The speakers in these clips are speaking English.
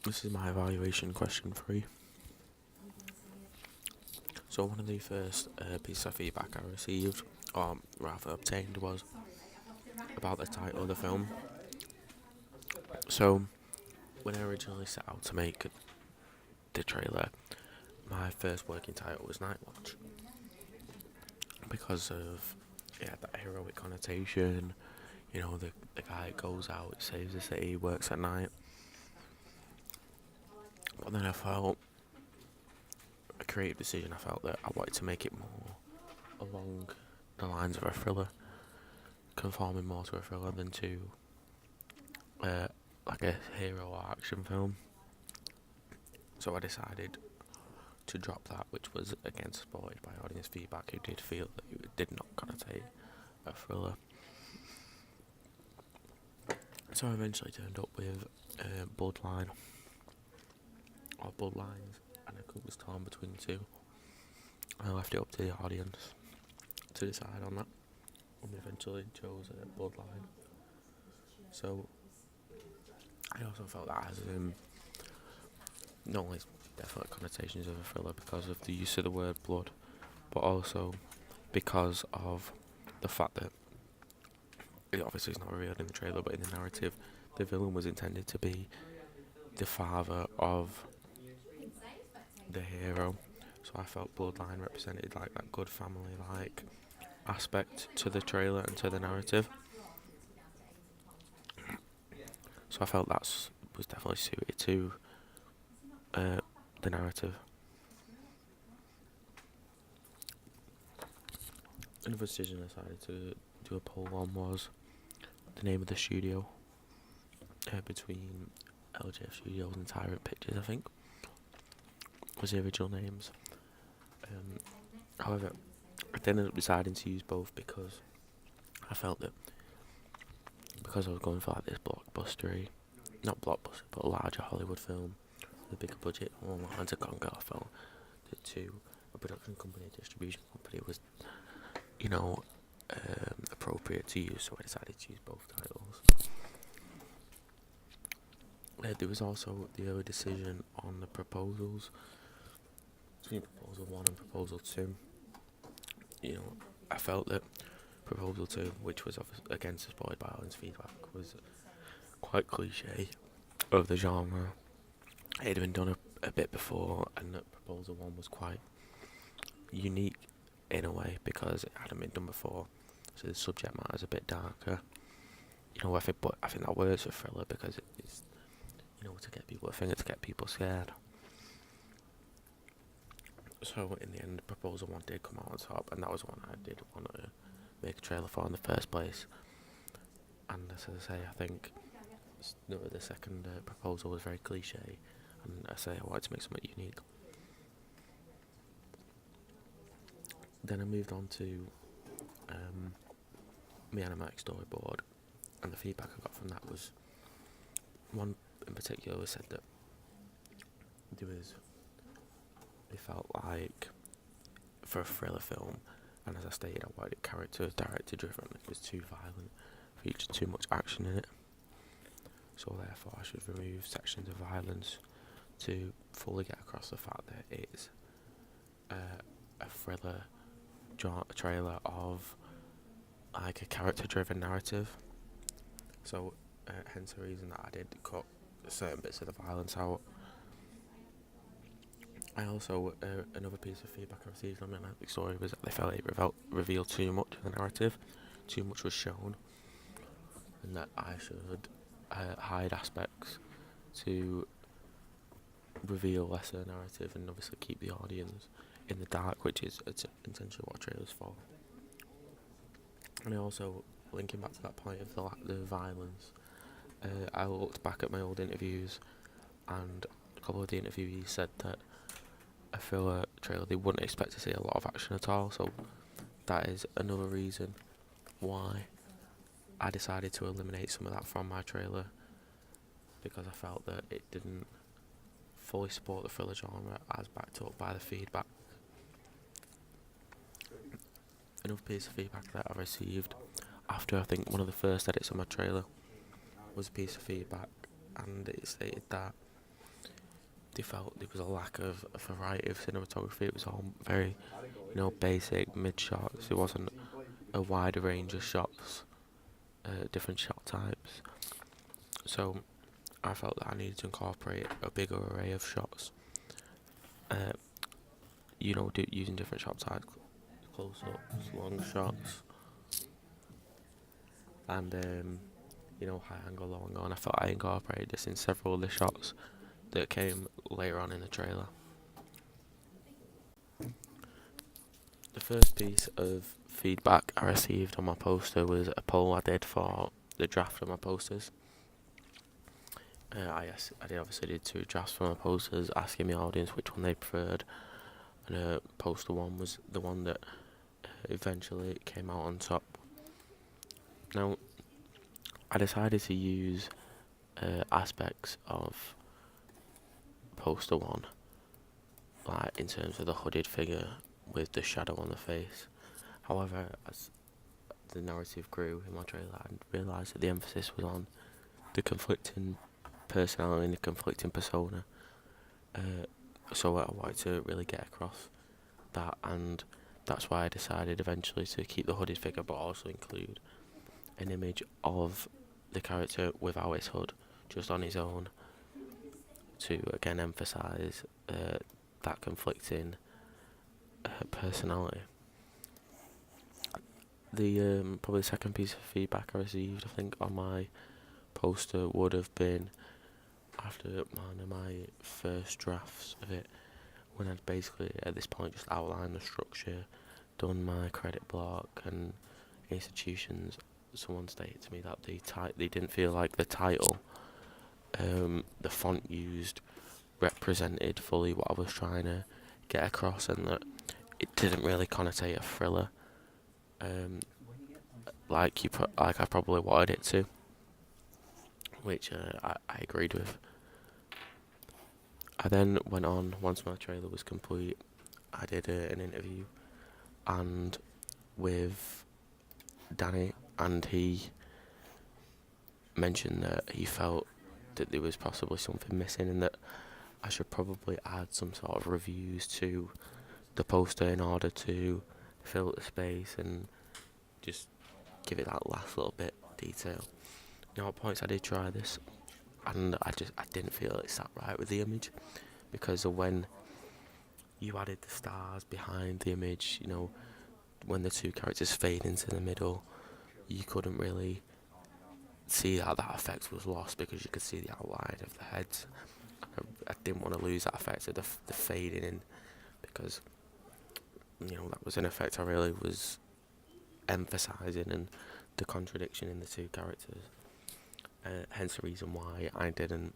This is my evaluation question 3. So one of the first pieces of feedback I received, or rather obtained, was about the title of the film. So when I originally set out to make the trailer, my first working title was Night Watch, because of that heroic connotation. The guy goes out, saves the city, works at night. But then I felt a creative decision. I felt that I wanted to make it more along the lines of a thriller, conforming more to a thriller than to like a hero or action film. So I decided to drop that, which was again supported by audience feedback, who did feel that it did not connotate a thriller. So I eventually turned up with Bloodline, or Bloodlines, and I was torn between the two. I left it up to the audience to decide on that, and we eventually chose Bloodline. So I also felt that has not only definite connotations of a thriller because of the use of the word blood, but also because of the fact that it obviously is not revealed in the trailer, but in the narrative, the villain was intended to be the father of the hero. So I felt Bloodline represented like that good family like aspect to the trailer and to the narrative. So I felt that was definitely suited to the narrative. Another decision I decided to do a poll on was the name of the studio, between LJF Studios and Tyrant Pictures, I think, was the original names. However, I ended up deciding to use both because I felt that because I was going for like this blockbustery, not blockbuster, but a larger Hollywood film, with a bigger budget, along the lines of Gone, I felt that to a production company, a distribution company was, appropriate to use, so I decided to use both titles. There was also the other decision on the proposals, between Proposal 1 and Proposal 2. I felt that Proposal 2, which was again supported by audience feedback, was quite cliche of the genre. It had been done a bit before, and that Proposal 1 was quite unique in a way because it hadn't been done before, so the subject matter is a bit darker. I think that works for thriller because it's to get people to get people scared. So in the end, Proposal 1 did come out on top, and that was one I did want to make a trailer for in the first place. And as I say, I think the second proposal was very cliche, and I wanted to make something unique. Then I moved on to my animatic storyboard, and the feedback I got from that was, one in particular was said that they felt like for a thriller film, and as I stated, I wanted it character director driven. It was too violent, featured too much action in it. So therefore, I should remove sections of violence to fully get across the fact that it's a thriller trailer of like a character driven narrative. So hence the reason that I did cut certain bits of the violence out. I also, another piece of feedback I received on my Netflix story was that they felt it revealed too much of the narrative, too much was shown, and that I should hide aspects to reveal lesser narrative and obviously keep the audience in the dark, which is essentially what a trailer's for. And I also, linking back to that point of the violence, I looked back at my old interviews, and a couple of the interviewees said that a thriller trailer they wouldn't expect to see a lot of action at all, so that is another reason why I decided to eliminate some of that from my trailer, because I felt that it didn't fully support the thriller genre as backed up by the feedback. Another piece of feedback that I received after I think one of the first edits of my trailer was a piece of feedback, and it stated that they felt there was a lack of a variety of cinematography. It was all very, basic mid shots. It wasn't a wider range of shots, different shot types. So I felt that I needed to incorporate a bigger array of shots. Uh, using different shot types, close-ups, long shots, and high angle, low angle. And I felt I incorporated this in several of the shots that came later on in the trailer. The first piece of feedback I received on my poster was a poll I did for the draft of my posters. I did 2 drafts for my posters, asking my audience which one they preferred, and poster 1 was the one that eventually came out on top. Now, I decided to use aspects of poster 1, like in terms of the hooded figure with the shadow on the face. However, as the narrative grew in my trailer, I realised that the emphasis was on the conflicting personality and the conflicting persona. So I wanted to really get across that, and that's why I decided eventually to keep the hooded figure but also include an image of the character without his hood, just on his own, to again emphasise that conflicting personality. The probably the second piece of feedback I received, I think, on my poster would have been after one of my first drafts of it, when I'd basically at this point just outlined the structure, done my credit block and institutions. Someone stated to me that they didn't feel like the title, the font used, represented fully what I was trying to get across, and that it didn't really connotate a thriller, like I probably wanted it to, which I agreed with. I then went on, once my trailer was complete, I did an interview and with Danny, and he mentioned that he felt that there was possibly something missing and that I should probably add some sort of reviews to the poster in order to fill the space and just give it that last little bit of detail. At points I did try this, and I didn't feel it sat right with the image, because of when you added the stars behind the image, when the 2 characters fade into the middle, you couldn't really see how that effect was lost because you could see the outline of the heads. I didn't want to lose that effect of the fading in, because that was an effect I really was emphasising, and the contradiction in the 2 characters. Hence the reason why I didn't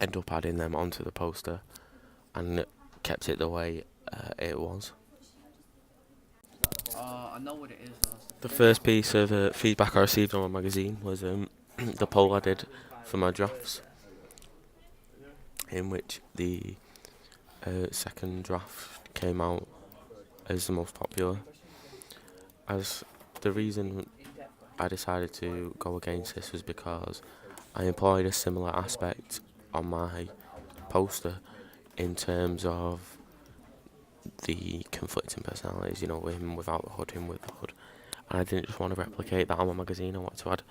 end up adding them onto the poster and kept it the way it was. I know what it is. The first piece of feedback I received on my magazine was the poll I did for my drafts, in which the second draft came out as the most popular. As the reason I decided to go against this was because I employed a similar aspect on my poster in terms of the conflicting personalities, him without the hood, him with the hood. And I didn't just want to replicate that on my magazine, I wanted to add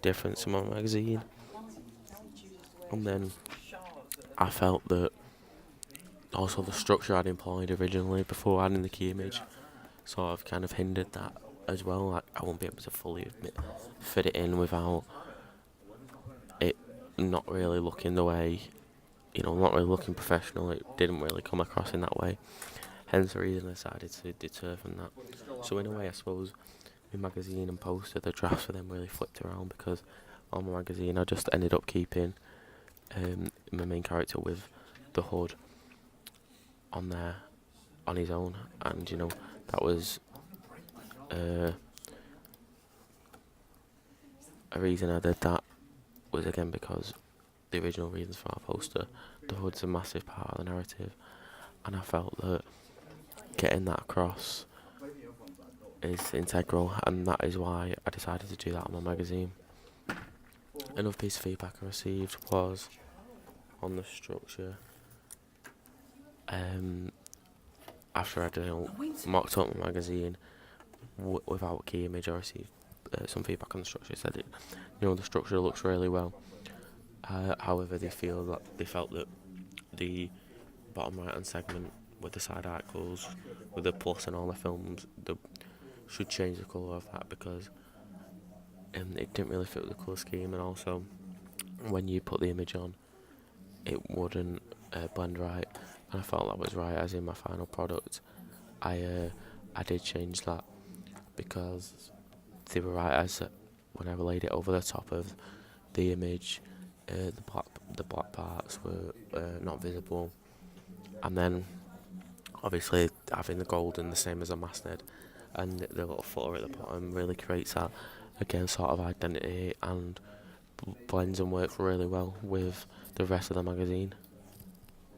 difference in my magazine. And then I felt that also the structure I'd employed originally before adding the key image sort of kind of hindered that as well. Like, I won't be able to fully fit it in without it not really looking the way, not really looking professional. It didn't really come across in that way. Hence the reason I decided to deter from that. So in a way, I suppose, my magazine and poster, the drafts for them really flipped around, because on my magazine I just ended up keeping my main character with the hood on there on his own, and that was a reason I did that was again because the original reasons for our poster, the hood's a massive part of the narrative, and I felt that getting that across is integral, and that is why I decided to do that on my magazine. Another piece of feedback I received was on the structure after I'd mocked up my magazine without key image, I received some feedback on the structure. Said it, the structure looks really well. However, they felt that the bottom right hand segment with the side articles, with the plus and all the films, should change the colour of that, because it didn't really fit with the colour scheme, and also when you put the image on, it wouldn't blend right, and I felt that was right. As in my final product, I did change that, because they were right, as when I laid it over the top of the image, the black parts were not visible, and then obviously having the golden the same as a masthead and the little footer at the bottom really creates that, again, sort of identity, and blends and works really well with the rest of the magazine.